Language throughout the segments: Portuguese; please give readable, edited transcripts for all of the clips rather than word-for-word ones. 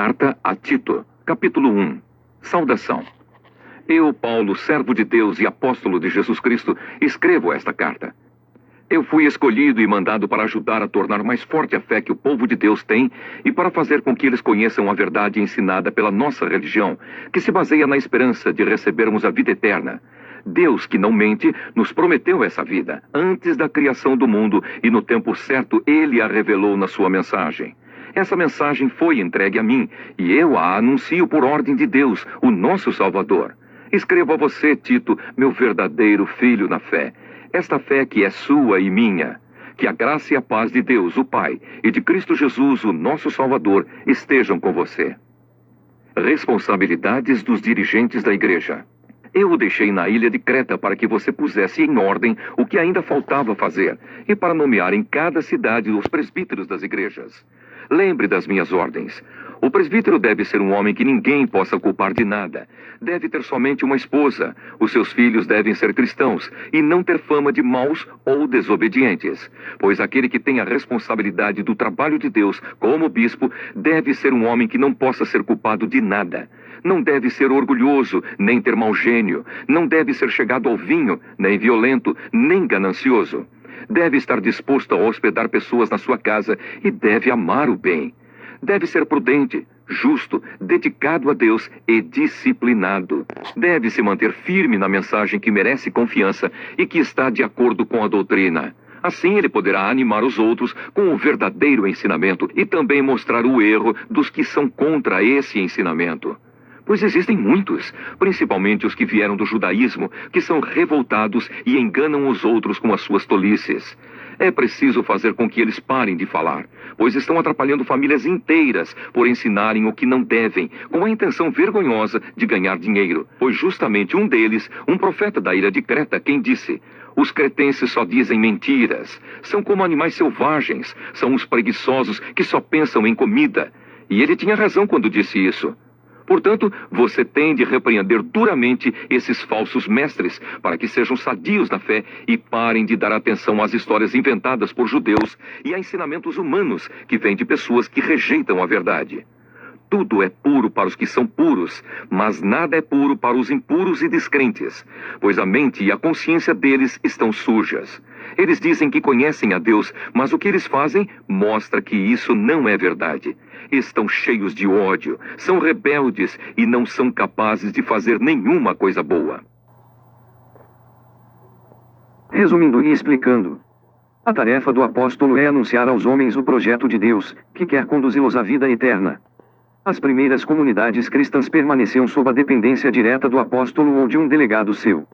Carta a Tito, capítulo 1. Saudação. Eu, Paulo, servo de Deus e apóstolo de Jesus Cristo, escrevo esta carta. Eu fui escolhido e mandado para ajudar a tornar mais forte a fé que o povo de Deus tem e para fazer com que eles conheçam a verdade ensinada pela nossa religião, que se baseia na esperança de recebermos a vida eterna. Deus, que não mente, nos prometeu essa vida antes da criação do mundo e no tempo certo Ele a revelou na sua mensagem. Essa mensagem foi entregue a mim e eu a anuncio por ordem de Deus, o nosso Salvador. Escrevo a você, Tito, meu verdadeiro filho na fé. Esta fé que é sua e minha. Que a graça e a paz de Deus, o Pai, e de Cristo Jesus, o nosso Salvador, estejam com você. Responsabilidades dos dirigentes da igreja. Eu o deixei na ilha de Creta para que você pusesse em ordem o que ainda faltava fazer e para nomear em cada cidade os presbíteros das igrejas. Lembre das minhas ordens. O presbítero deve ser um homem que ninguém possa culpar de nada. Deve ter somente uma esposa. Os seus filhos devem ser cristãos e não ter fama de maus ou desobedientes. Pois aquele que tem a responsabilidade do trabalho de Deus como bispo deve ser um homem que não possa ser culpado de nada. Não deve ser orgulhoso, nem ter mau gênio. Não deve ser chegado ao vinho, nem violento, nem ganancioso. Deve estar disposto a hospedar pessoas na sua casa e deve amar o bem. Deve ser prudente, justo, dedicado a Deus e disciplinado. Deve se manter firme na mensagem que merece confiança e que está de acordo com a doutrina. Assim ele poderá animar os outros com o verdadeiro ensinamento e também mostrar o erro dos que são contra esse ensinamento. Pois existem muitos, principalmente os que vieram do judaísmo, que são revoltados e enganam os outros com as suas tolices. É preciso fazer com que eles parem de falar, pois estão atrapalhando famílias inteiras por ensinarem o que não devem, com a intenção vergonhosa de ganhar dinheiro. Foi justamente um deles, um profeta da ilha de Creta, quem disse: os cretenses só dizem mentiras, são como animais selvagens, são os preguiçosos que só pensam em comida. E ele tinha razão quando disse isso. Portanto, você tem de repreender duramente esses falsos mestres, para que sejam sadios na fé e parem de dar atenção às histórias inventadas por judeus e a ensinamentos humanos que vêm de pessoas que rejeitam a verdade. Tudo é puro para os que são puros, mas nada é puro para os impuros e descrentes, pois a mente e a consciência deles estão sujas. Eles dizem que conhecem a Deus, mas o que eles fazem mostra que isso não é verdade. Estão cheios de ódio, são rebeldes e não são capazes de fazer nenhuma coisa boa. Resumindo e explicando, a tarefa do apóstolo é anunciar aos homens o projeto de Deus, que quer conduzi-los à vida eterna. As primeiras comunidades cristãs permaneciam sob a dependência direta do apóstolo ou de um delegado seu.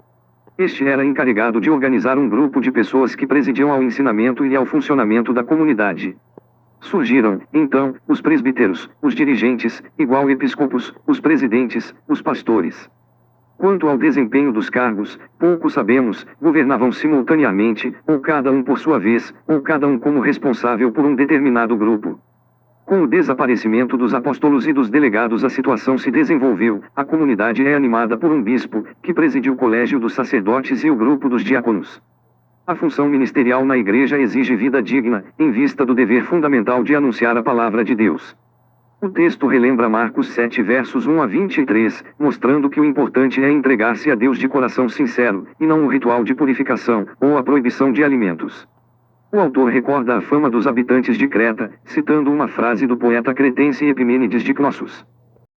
Este era encarregado de organizar um grupo de pessoas que presidiam ao ensinamento e ao funcionamento da comunidade. Surgiram, então, os presbíteros, os dirigentes, igual episcopos, os presidentes, os pastores. Quanto ao desempenho dos cargos, pouco sabemos, governavam simultaneamente, ou cada um por sua vez, ou cada um como responsável por um determinado grupo. Com o desaparecimento dos apóstolos e dos delegados, a situação se desenvolveu. A comunidade é animada por um bispo, que preside o colégio dos sacerdotes e o grupo dos diáconos. A função ministerial na igreja exige vida digna, em vista do dever fundamental de anunciar a palavra de Deus. O texto relembra Marcos 7 versos 1 a 23, mostrando que o importante é entregar-se a Deus de coração sincero, e não o ritual de purificação, ou a proibição de alimentos. O autor recorda a fama dos habitantes de Creta, citando uma frase do poeta cretense Epimênides de Cnossos.